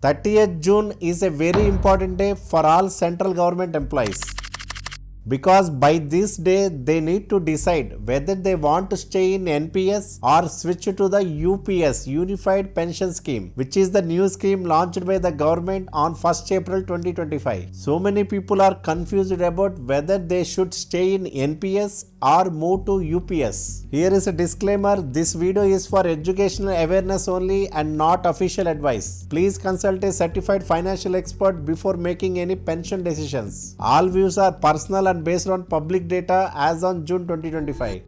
30th June is a very important day for all central government employees, because by this day they need to decide whether they want to stay in NPS or switch to the UPS, Unified Pension Scheme, which is the new scheme launched by the government on 1st April 2025. So many people are confused about whether they should stay in NPS or move to UPS. Here is a disclaimer: this video is for educational awareness only and not official advice. Please consult a certified financial expert before making any pension decisions. All views are personal and based on public data as on June 2025.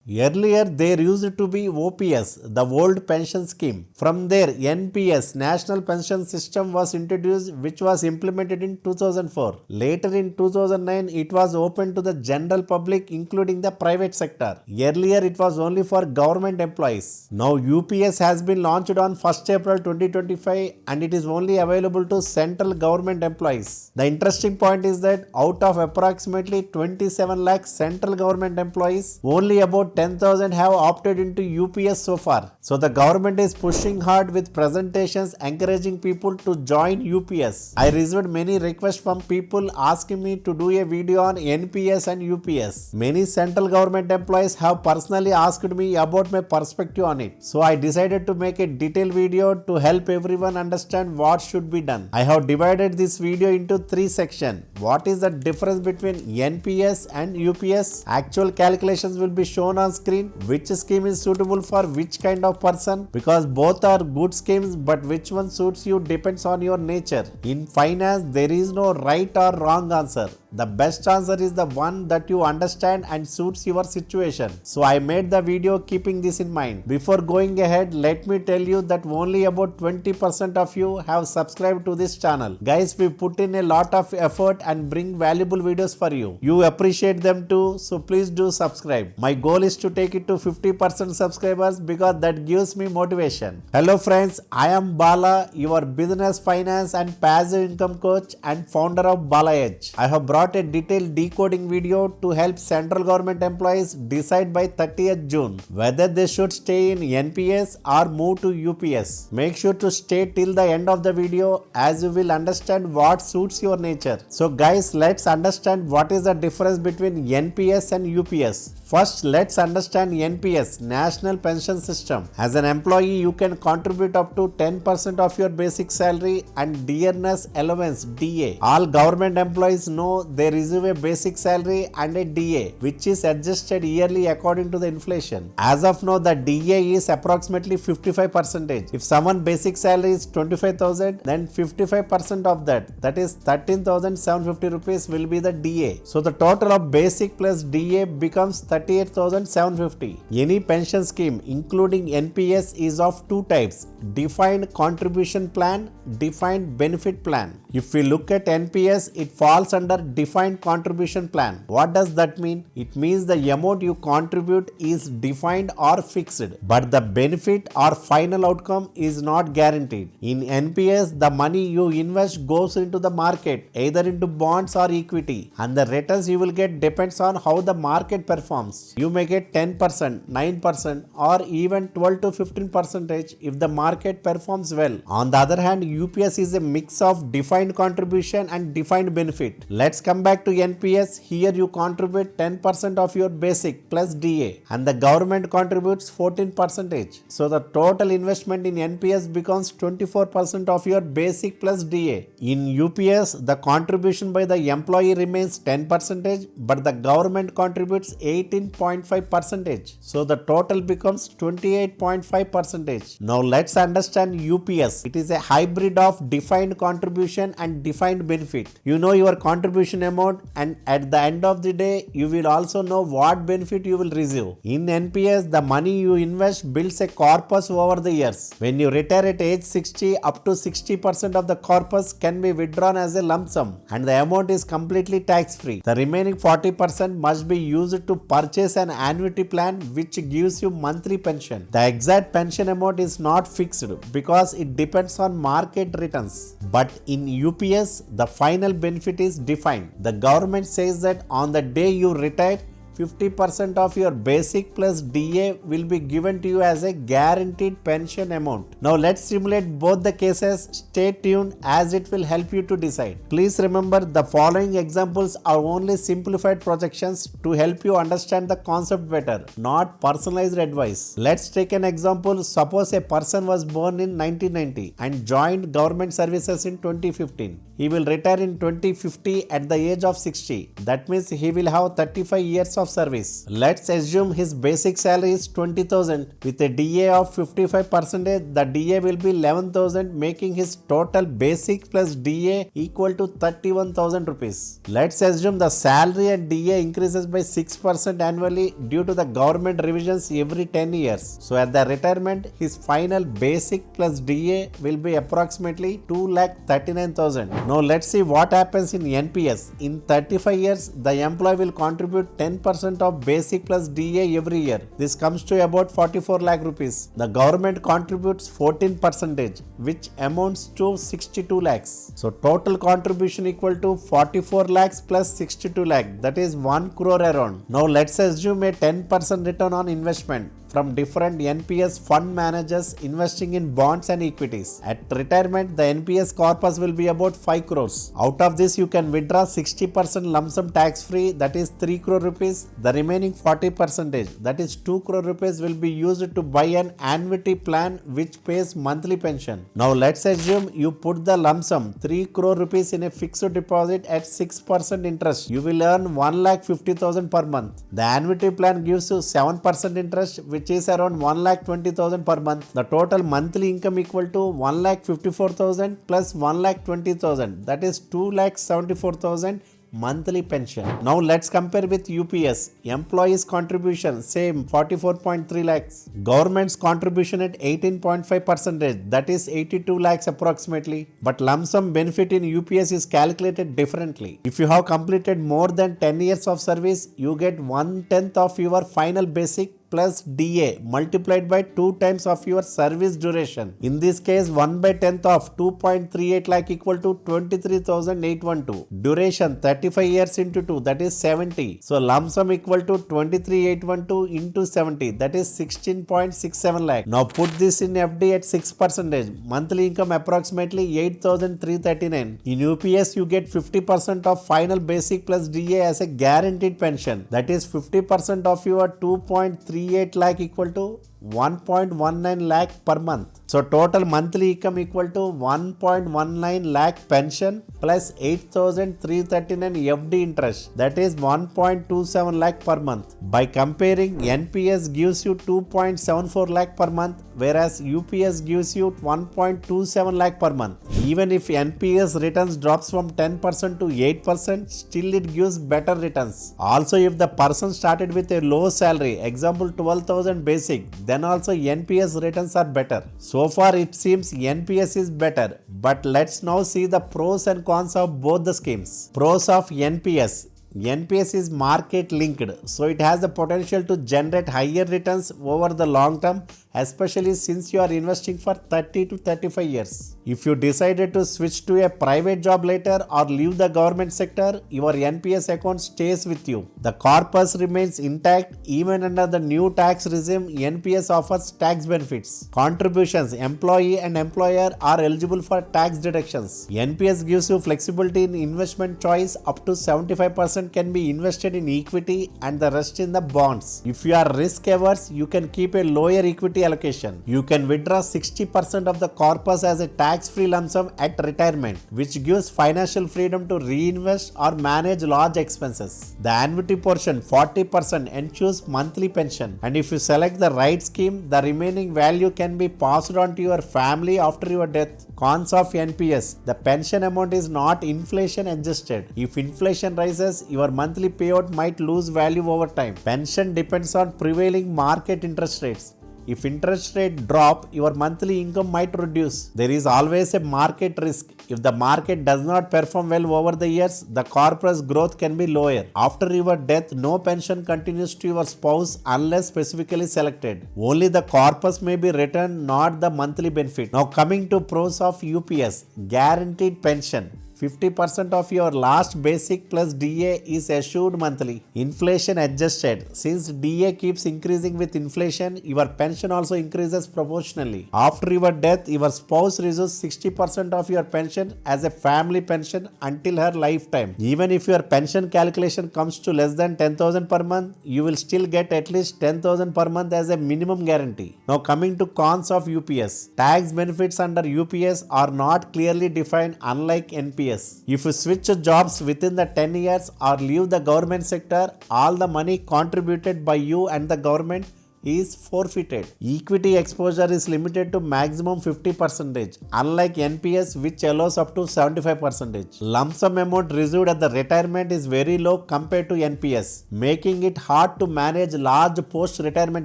Earlier, there used to be OPS, the old pension scheme. From there, NPS, National Pension System, was introduced, which was implemented in 2004. Later in 2009, it was open to the general public, including the private sector. Earlier, it was only for government employees. Now, UPS has been launched on 1st April 2025 and it is only available to central government employees. The interesting point is that out of approximately 27 lakh central government employees, only about 10,000 have opted into UPS so far. So the government is pushing hard with presentations encouraging people to join UPS. I received many requests from people asking me to do a video on NPS and UPS. Many central government employees have personally asked me about my perspective on it. So I decided to make a detailed video to help everyone understand what should be done. I have divided this video into 3 sections. What is the difference between NPS and UPS? Actual calculations will be shown on screen. Which scheme is suitable for which kind of person, because both are good schemes, but which one suits you depends on your nature. In finance, there is no right or wrong answer. The best answer is the one that you understand and suits your situation. So I made the video keeping this in mind. Before going ahead, let me tell you that only about 20% of you have subscribed to this channel. Guys, we put in a lot of effort and bring valuable videos for you. You appreciate them too, so please do subscribe. My goal is to take it to 50% subscribers, because that gives me motivation. Hello friends, I am Bala, your business, finance and passive income coach and founder of Bala Edge. I have brought a detailed decoding video to help central government employees decide by 30th June whether they should stay in NPS or move to UPS. Make sure to stay till the end of the video, as you will understand what suits your nature. So guys, let's understand what is the difference between NPS and UPS. First, let's understand NPS, National Pension System. As an employee, you can contribute up to 10% of your basic salary and dearness allowance (DA). All government employees know they receive a basic salary and a DA, which is adjusted yearly according to the inflation. As of now, the DA is approximately 55%. If someone's basic salary is 25,000, then 55% of that is 13,750 rupees will be the DA. So the total of basic plus DA becomes 38,750. Any pension scheme, including NPS, is of two types: defined contribution plan, defined benefit plan. If we look at NPS, it falls under defined contribution plan. What does that mean? It means the amount you contribute is defined or fixed, but the benefit or final outcome is not guaranteed. In NPS, the money you invest goes into the market, either into bonds or equity, and the returns you will get depends on how the market performs. You may get 10%, 9% or even 12 to 15% if the market performs well. On the other hand, UPS is a mix of defined contribution and defined benefit. Let's come back to NPS. Here you contribute 10% of your basic plus DA and the government contributes 14%. So the total investment in NPS becomes 24% of your basic plus DA. In UPS, the contribution by the employee remains 10%, but the government contributes 18.5%. So the total becomes 28.5%. Now let's understand UPS. It is a hybrid of defined contribution and defined benefit. You know your contribution amount, and at the end of the day, you will also know what benefit you will receive. In NPS, the money you invest builds a corpus over the years. When you retire at age 60, up to 60% of the corpus can be withdrawn as a lump sum, and the amount is completely tax-free. The remaining 40% must be used to purchase an annuity plan which gives you monthly pension. The exact pension amount is not fixed because it depends on market returns. But in UPS, the final benefit is defined. The government says that on the day you retire, 50% of your basic plus DA will be given to you as a guaranteed pension amount. Now let's simulate both the cases. Stay tuned as it will help you to decide. Please remember the following examples are only simplified projections to help you understand the concept better, not personalized advice. Let's take an example. Suppose a person was born in 1990 and joined government services in 2015. He will retire in 2050 at the age of 60. That means he will have 35 years of service. Let's assume his basic salary is 20,000 with a DA of 55%. The DA will be 11,000, making his total basic plus DA equal to 31,000 rupees. Let's assume the salary and DA increases by 6% annually due to the government revisions every 10 years. So at the retirement, his final basic plus DA will be approximately 2,39,000. Now let's see what happens in NPS. In 35 years, the employee will contribute 10% of basic plus DA every year. This comes to about 44 lakh rupees. The government contributes 14%, which amounts to 62 lakhs. So total contribution equal to 44 lakhs plus 62 lakh, that is 1 crore around. Now let's assume a 10% return on investment from different NPS fund managers investing in bonds and equities. At retirement, the NPS corpus will be about 5 crores. Out of this, you can withdraw 60% lump sum tax free, that is 3 crore rupees. The remaining 40%, that is 2 crore rupees, will be used to buy an annuity plan which pays monthly pension. Now let's assume you put the lump sum 3 crore rupees in a fixed deposit at 6% interest. You will earn 1,50,000 per month. The annuity plan gives you 7% interest, which is around 1,20,000 per month. The total monthly income equal to 1,54,000 plus 1,20,000, that is 2,74,000 monthly pension. Now let's compare with UPS. Employees contribution same 44.3 lakhs. Government's contribution at 18.5%, that is 82 lakhs approximately. But lump sum benefit in UPS is calculated differently. If you have completed more than 10 years of service, you get 1/10 of your final basic plus DA multiplied by 2 times of your service duration. In this case, 1/10 of 2.38 lakh equal to 23,812. Duration 35 years into 2, that is 70. So lump sum equal to 23,812 into 70, that is 16.67 lakh. Now put this in FD at 6%. Monthly income approximately 8,339. In UPS, you get 50% of final basic plus DA as a guaranteed pension. That is 50% of your 2.38 lakh equal to 1.19 lakh per month. So total monthly income equal to 1.19 lakh pension plus 8,339 FD interest, that is 1.27 lakh per month. By comparing, NPS gives you 2.74 lakh per month, whereas UPS gives you 1.27 lakh per month. Even if NPS returns drops from 10% to 8%, still it gives better returns. Also, if the person started with a low salary, example 12,000 basic, then also NPS returns are better. So far it seems NPS is better, but let's now see the pros and cons of both the schemes. Pros of NPS. NPS is market linked, so it has the potential to generate higher returns over the long term, especially since you are investing for 30 to 35 years. If you decided to switch to a private job later or leave the government sector, your NPS account stays with you. The corpus remains intact even under the new tax regime. NPS offers tax benefits. Contributions. Employee and employer are eligible for tax deductions. NPS gives you flexibility in investment choice. Up to 75% can be invested in equity and the rest in the bonds. If you are risk averse, you can keep a lower equity allocation. You can withdraw 60% of the corpus as a tax-free lump sum at retirement, which gives financial freedom to reinvest or manage large expenses. The annuity portion 40% ensures monthly pension, and if you select the right scheme, the remaining value can be passed on to your family after your death. Cons of NPS. The pension amount is not inflation adjusted. If inflation rises, your monthly payout might lose value over time. Pension depends on prevailing market interest rates. If interest rate drop, your monthly income might reduce. There is always a market risk. If the market does not perform well over the years, the corpus growth can be lower. After your death, no pension continues to your spouse unless specifically selected. Only the corpus may be returned, not the monthly benefit. Now coming to pros of UPS. Guaranteed pension. 50% of your last basic plus DA is assured monthly, inflation adjusted. Since DA keeps increasing with inflation, your pension also increases proportionally. After your death, your spouse receives 60% of your pension as a family pension until her lifetime. Even if your pension calculation comes to less than 10,000 per month, you will still get at least 10,000 per month as a minimum guarantee. Now coming to cons of UPS. Tax benefits under UPS are not clearly defined, unlike NPS. If you switch jobs within the 10 years or leave the government sector, all the money contributed by you and the government is forfeited. Equity exposure is limited to maximum 50%, unlike NPS, which allows up to 75%. Lump sum amount received at the retirement is very low compared to NPS, making it hard to manage large post-retirement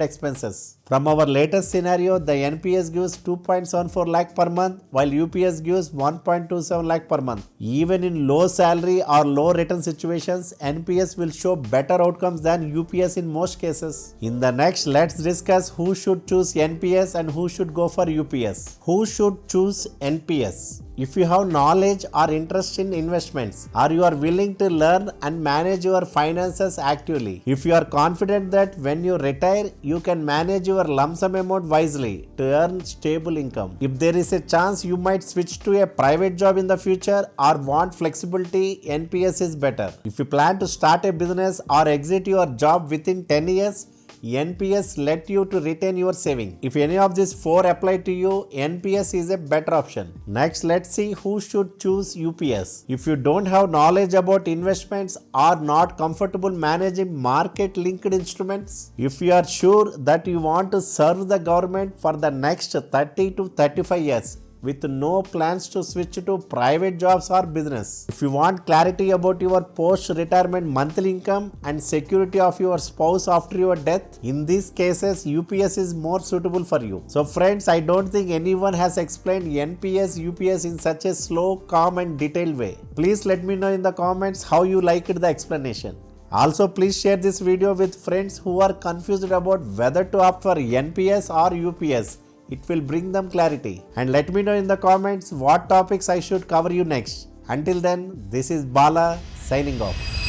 expenses. From our latest scenario, the NPS gives 2.74 lakh per month, while UPS gives 1.27 lakh per month. Even in low salary or low return situations, NPS will show better outcomes than UPS in most cases. In the next, let's discuss who should choose NPS and who should go for UPS. Who should choose NPS? If you have knowledge or interest in investments, or you are willing to learn and manage your finances actively. If you are confident that when you retire, you can manage your lump sum amount wisely to earn stable income. If there is a chance you might switch to a private job in the future or want flexibility, NPS is better. If you plan to start a business or exit your job within 10 years, NPS let you to retain your saving. If any of these four apply to you, NPS is a better option. Next, let's see who should choose UPS. If you don't have knowledge about investments or not comfortable managing market linked instruments, if you are sure that you want to serve the government for the next 30 to 35 years, with no plans to switch to private jobs or business. If you want clarity about your post-retirement monthly income and security of your spouse after your death, in these cases, UPS is more suitable for you. So friends, I don't think anyone has explained NPS, UPS in such a slow, calm and detailed way. Please let me know in the comments how you liked the explanation. Also, please share this video with friends who are confused about whether to opt for NPS or UPS. It will bring them clarity. And let me know in the comments what topics I should cover you next. Until then, this is Bala signing off.